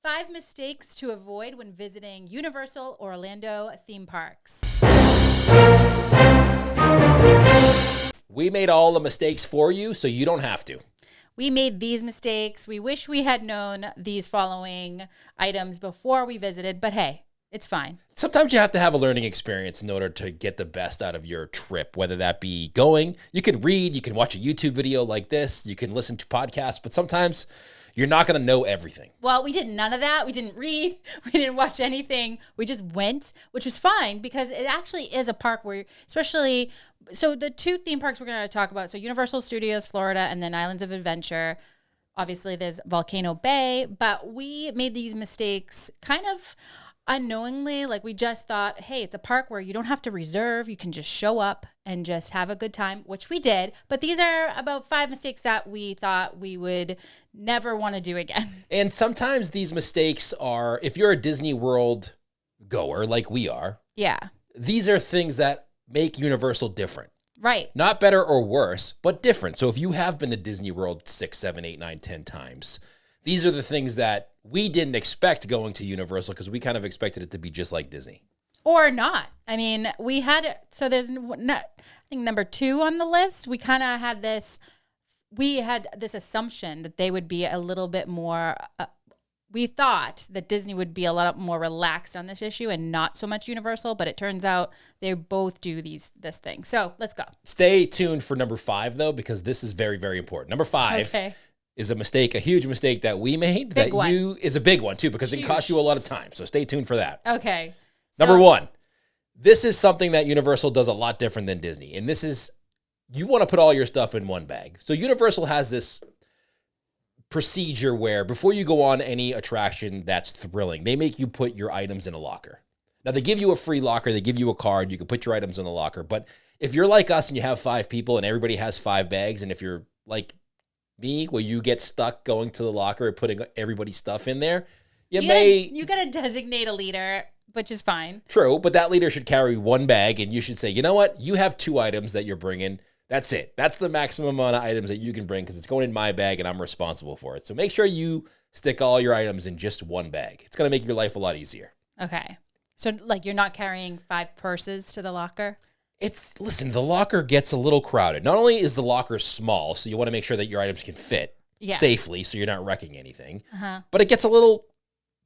5 mistakes to avoid when visiting Universal Orlando theme parks. We made all the mistakes for you, so you don't have to. We made these mistakes. We wish we had known these following items before we visited, but hey, it's fine. Sometimes you have to have a learning experience in order to get the best out of your trip, whether that be going. You can read, you can watch a YouTube video like this, you can listen to podcasts, but sometimes you're not going to know everything. Well, we did none of that. We didn't read. We didn't watch anything. We just went, which was fine because it actually is a park where, especially, so the 2 theme parks we're going to talk about, so Universal Studios Florida and then Islands of Adventure. Obviously, there's Volcano Bay, but we made these mistakes kind of unknowingly. Like, we just thought, hey, it's a park where you don't have to reserve. You can just show up and just have a good time, which we did. But these are about 5 mistakes that we thought we would never want to do again. And sometimes these mistakes are, if you're a Disney World goer like we are, Yeah. these are things that make Universal different. Right. Not better or worse, but different. So if you have been to Disney World 6, 7, 8, 9, 10 times, these are the things that we didn't expect going to Universal because we kind of expected it to be just like Disney. Or not. I mean, we had, so there's, I think number 2 on the list, we kind of had this, we had this assumption that they would be a little bit more, we thought that Disney would be a lot more relaxed on this issue and not so much Universal, but it turns out they both do this thing. So let's go. Stay tuned for number 5, though, because this is very, very important. Number 5 is a mistake, a huge mistake that we made. Big one. Is a big one, too, because Huge. it costs you a lot of time. So stay tuned for that. Okay. Number 1, this is something that Universal does a lot different than Disney. And this is, you want to put all your stuff in one bag. So Universal has this procedure where before you go on any attraction that's thrilling, they make you put your items in a locker. Now, they give you a free locker. They give you a card. You can put your items in a locker. But if you're like us and you have 5 people and everybody has 5 bags, and if you're like me, where you get stuck going to the locker and putting everybody's stuff in there, you got to designate a leader, which is fine. True, but that leader should carry 1 bag, and you should say, you know what? You have 2 items that you're bringing. That's it. That's the maximum amount of items that you can bring because it's going in my bag and I'm responsible for it. So make sure you stick all your items in just 1 bag. It's going to make your life a lot easier. Okay. So, like, you're not carrying 5 purses to the locker? Listen, the locker gets a little crowded. Not only is the locker small, so you want to make sure that your items can fit safely so you're not wrecking anything, but it gets a little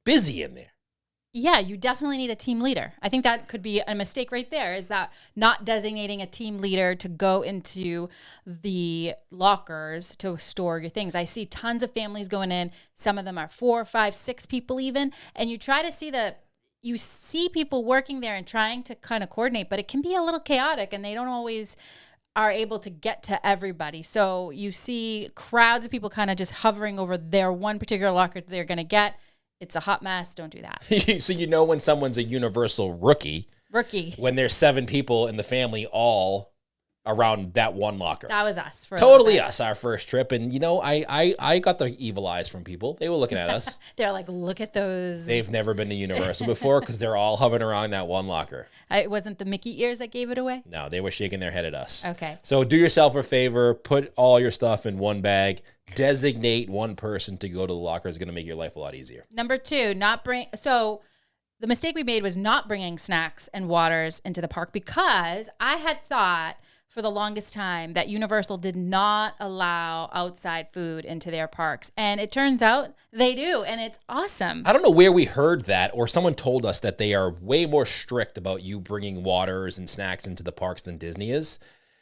busy in there. Yeah, you definitely need a team leader. I think that could be a mistake right there, is that not designating a team leader to go into the lockers to store your things. I see tons of families going in. Some of them are 4, 5, 6 people even. And you try to see you see people working there and trying to kind of coordinate, but it can be a little chaotic and they don't always are able to get to everybody. So you see crowds of people kind of just hovering over their one particular locker that they're going to get. It's a hot mess. Don't do that. So you know when someone's a Universal rookie, when there's 7 people in the family all around that one locker. That was us. Totally us, our first trip. And, you know, I got the evil eyes from people. They were looking at us. They're like, look at those. They've never been to Universal before because they're all hovering around that one locker. It wasn't the Mickey ears that gave it away? No, they were shaking their head at us. Okay. So do yourself a favor. Put all your stuff in 1 bag. Designate 1 person to go to the locker. Is going to make your life a lot easier. Number 2, so the mistake we made was not bringing snacks and waters into the park because I had thought for the longest time that Universal did not allow outside food into their parks. And it turns out they do, and it's awesome. I don't know where we heard that, or someone told us that they are way more strict about you bringing waters and snacks into the parks than Disney is.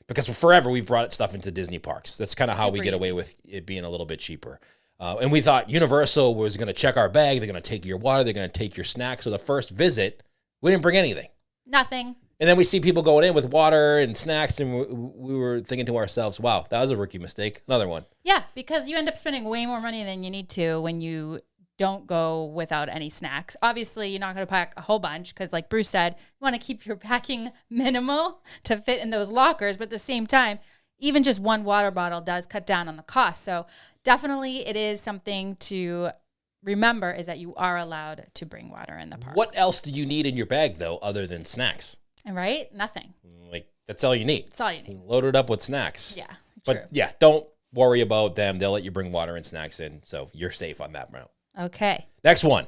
Because forever we've brought stuff into Disney parks. That's kind of how we get away with it being a little bit cheaper. And we thought Universal was going to check our bag. They're going to take your water. They're going to take your snacks. So the first visit, we didn't bring anything. Nothing. And then we see people going in with water and snacks, and we were thinking to ourselves, wow, that was a rookie mistake. Another one. Yeah, because you end up spending way more money than you need to when you don't go without any snacks. Obviously, you're not going to pack a whole bunch because, like Bruce said, you want to keep your packing minimal to fit in those lockers. But at the same time, even just 1 water bottle does cut down on the cost. So definitely it is something to remember, is that you are allowed to bring water in the park. What else do you need in your bag, though, other than snacks? Right? Nothing. Like, that's all you need. That's all you need. Load it up with snacks. Yeah, but true. Yeah, don't worry about them. They'll let you bring water and snacks in, so you're safe on that route. Okay. Next one.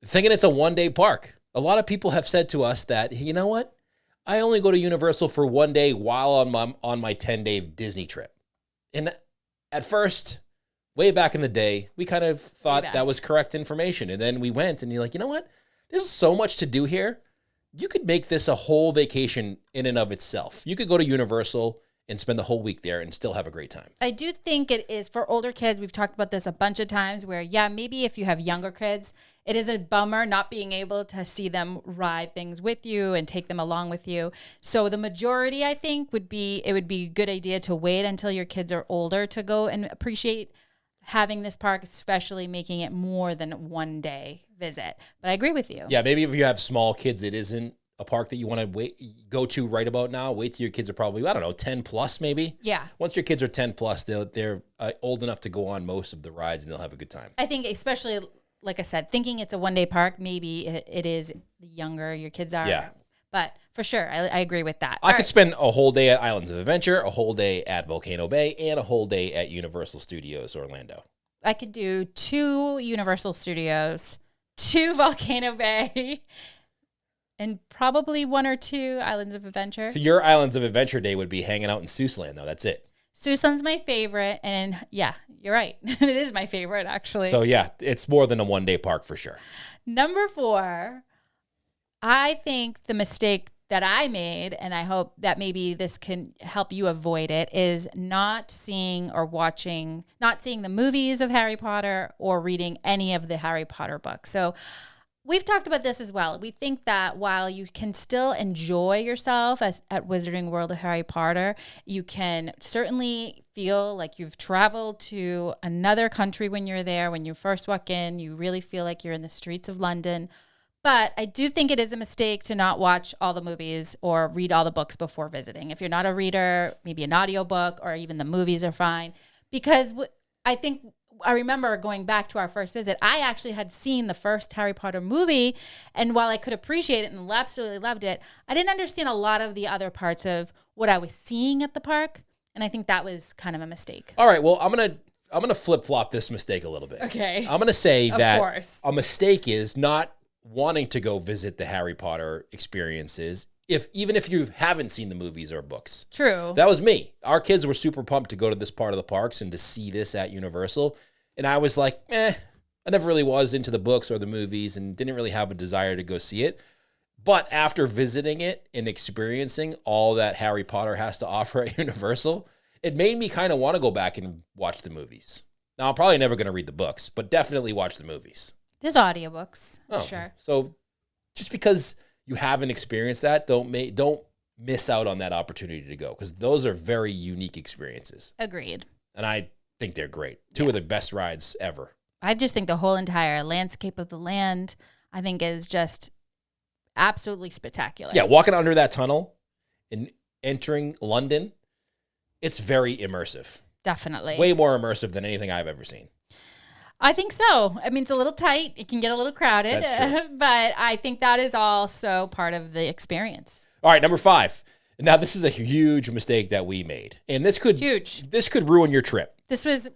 Thinking it's a one-day park. A lot of people have said to us that, you know what? I only go to Universal for one day while on my 10-day Disney trip. And at first, way back in the day, we kind of thought that was correct information. And then we went and you're like, you know what? There's so much to do here. You could make this a whole vacation in and of itself. You could go to Universal and spend the whole week there and still have a great time. I do think it is for older kids. We've talked about this a bunch of times where, yeah, maybe if you have younger kids, it is a bummer not being able to see them ride things with you and take them along with you. So the majority, I think, would be a good idea to wait until your kids are older to go and appreciate having this park, especially making it more than one day visit. But I agree with you. Yeah, maybe if you have small kids, it isn't a park that you want to go to right about now. Wait till your kids are probably, I don't know, 10 plus maybe. Yeah. Once your kids are 10 plus, they're old enough to go on most of the rides and they'll have a good time. I think especially, like I said, thinking it's a one-day park, maybe it is the younger your kids are. Yeah. But for sure, I agree with that. I could spend a whole day at Islands of Adventure, a whole day at Volcano Bay, and a whole day at Universal Studios Orlando. I could do 2 Universal Studios, 2 Volcano Bay, and probably 1 or 2 Islands of Adventure. So your Islands of Adventure day would be hanging out in Seussland, though. That's it. Seussland's my favorite, and yeah, you're right. It is my favorite, actually. So yeah, it's more than a one-day park for sure. Number 4, I think the mistake that I made, and I hope that maybe this can help you avoid it, is not seeing the movies of Harry Potter or reading any of the Harry Potter books. So we've talked about this as well. We think that while you can still enjoy yourself at Wizarding World of Harry Potter, you can certainly feel like you've traveled to another country when you're there. When you first walk in, you really feel like you're in the streets of London. But I do think it is a mistake to not watch all the movies or read all the books before visiting. If you're not a reader, maybe an audiobook or even the movies are fine. Because I remember going back to our first visit, I actually had seen the first Harry Potter movie. And while I could appreciate it and absolutely loved it, I didn't understand a lot of the other parts of what I was seeing at the park. And I think that was kind of a mistake. All right, well, I'm gonna flip-flop this mistake a little bit. Okay. I'm gonna say that course. A mistake is not wanting to go visit the Harry Potter experiences, even if you haven't seen the movies or books. True. That was me. Our kids were super pumped to go to this part of the parks and to see this at Universal. And I was like, I never really was into the books or the movies and didn't really have a desire to go see it. But after visiting it and experiencing all that Harry Potter has to offer at Universal, it made me kind of want to go back and watch the movies. Now, I'm probably never going to read the books, but definitely watch the movies. There's audiobooks, for sure. So just because you haven't experienced that, don't miss out on that opportunity to go, because those are very unique experiences. Agreed. And I think they're great. Two of the best rides ever. I just think the whole entire landscape of the land, I think, is just absolutely spectacular. Yeah, walking under that tunnel and entering London, it's very immersive. Definitely. Way more immersive than anything I've ever seen. I think so. I mean, it's a little tight. It can get a little crowded. That's true. But I think that is also part of the experience. All right, number 5. Now, this is a huge mistake that we made. And this could ruin your trip. This was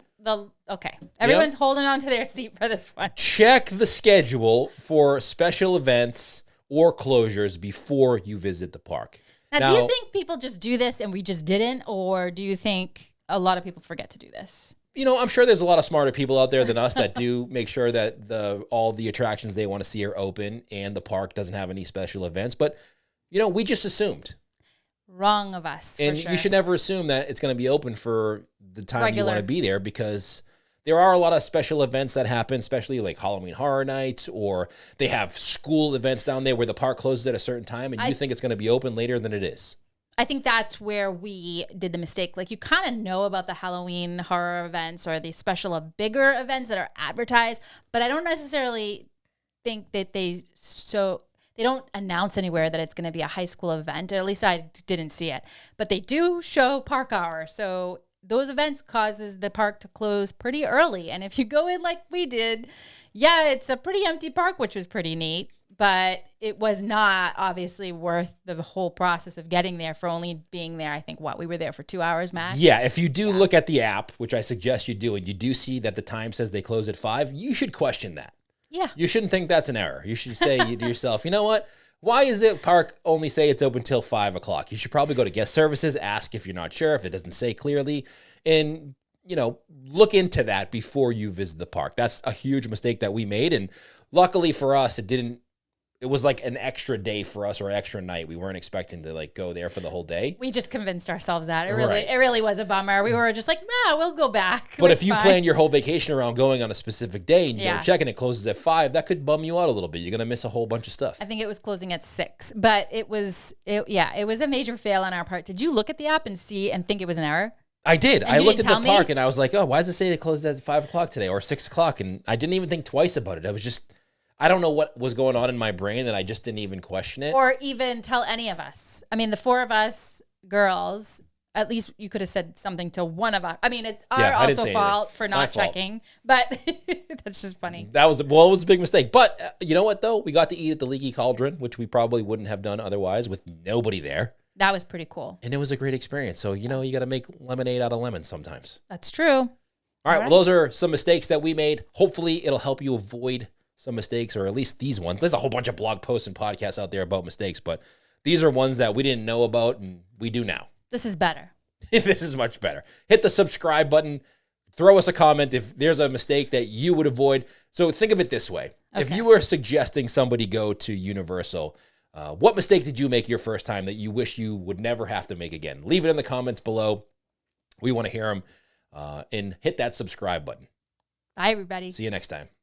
okay. Everyone's holding on to their seat for this one. Check the schedule for special events or closures before you visit the park. Now, do you think people just do this and we just didn't? Or do you think a lot of people forget to do this? You know, I'm sure there's a lot of smarter people out there than us that do make sure that all the attractions they want to see are open and the park doesn't have any special events. But, you know, we just assumed. Wrong of us, and for sure. You should never assume that it's going to be open for the time you want to be there, because there are a lot of special events that happen, especially like Halloween Horror Nights, or they have school events down there where the park closes at a certain time and you think it's going to be open later than it is. I think that's where we did the mistake. Like, you kind of know about the Halloween horror events or the special bigger events that are advertised, but I don't necessarily think that they don't announce anywhere that it's going to be a high school event. Or at least I didn't see it. But they do show park hour. So those events causes the park to close pretty early. And if you go in like we did, yeah, it's a pretty empty park, which was pretty neat. but it was not obviously worth the whole process of getting there for only being there. I think we were there for 2 hours max. Yeah, if you do look at the app, which I suggest you do, and you do see that the time says they close at 5, you should question that. Yeah. You shouldn't think that's an error. You should say to yourself, you know what? Why is it park only say it's open till 5 o'clock? You should probably go to guest services, ask if you're not sure, if it doesn't say clearly, and, you know, look into that before you visit the park. That's a huge mistake that we made. And luckily for us, it was like an extra day for us or an extra night. We weren't expecting to like go there for the whole day. We just convinced ourselves that it really was a bummer. We were just like, we'll go back. But if you plan your whole vacation around going on a specific day and you go check and it closes at 5, that could bum you out a little bit. You're going to miss a whole bunch of stuff. I think it was closing at 6, but it was a major fail on our part. Did you look at the app and think it was an error? I did. I looked at the park me? and I was like, oh, why does it say it closed at 5 o'clock today or 6 o'clock? And I didn't even think twice about it. I was just, I don't know what was going on in my brain that I just didn't even question it. Or even tell any of us. I mean, the 4 of us girls, at least you could have said something to one of us. I mean, it's our also fault for not checking, but that's just funny. It was a big mistake. But you know what, though? We got to eat at the Leaky Cauldron, which we probably wouldn't have done otherwise with nobody there. That was pretty cool. And it was a great experience. So, you know, you got to make lemonade out of lemons sometimes. That's true. All right. Well, those are some mistakes that we made. Hopefully, it'll help you avoid some mistakes, or at least these ones. There's a whole bunch of blog posts and podcasts out there about mistakes, but these are ones that we didn't know about and we do now. This is better. This is much better. Hit the subscribe button. Throw us a comment if there's a mistake that you would avoid. So think of it this way. Okay. If you were suggesting somebody go to Universal, what mistake did you make your first time that you wish you would never have to make again? Leave it in the comments below. We want to hear them. And hit that subscribe button. Bye, everybody. See you next time.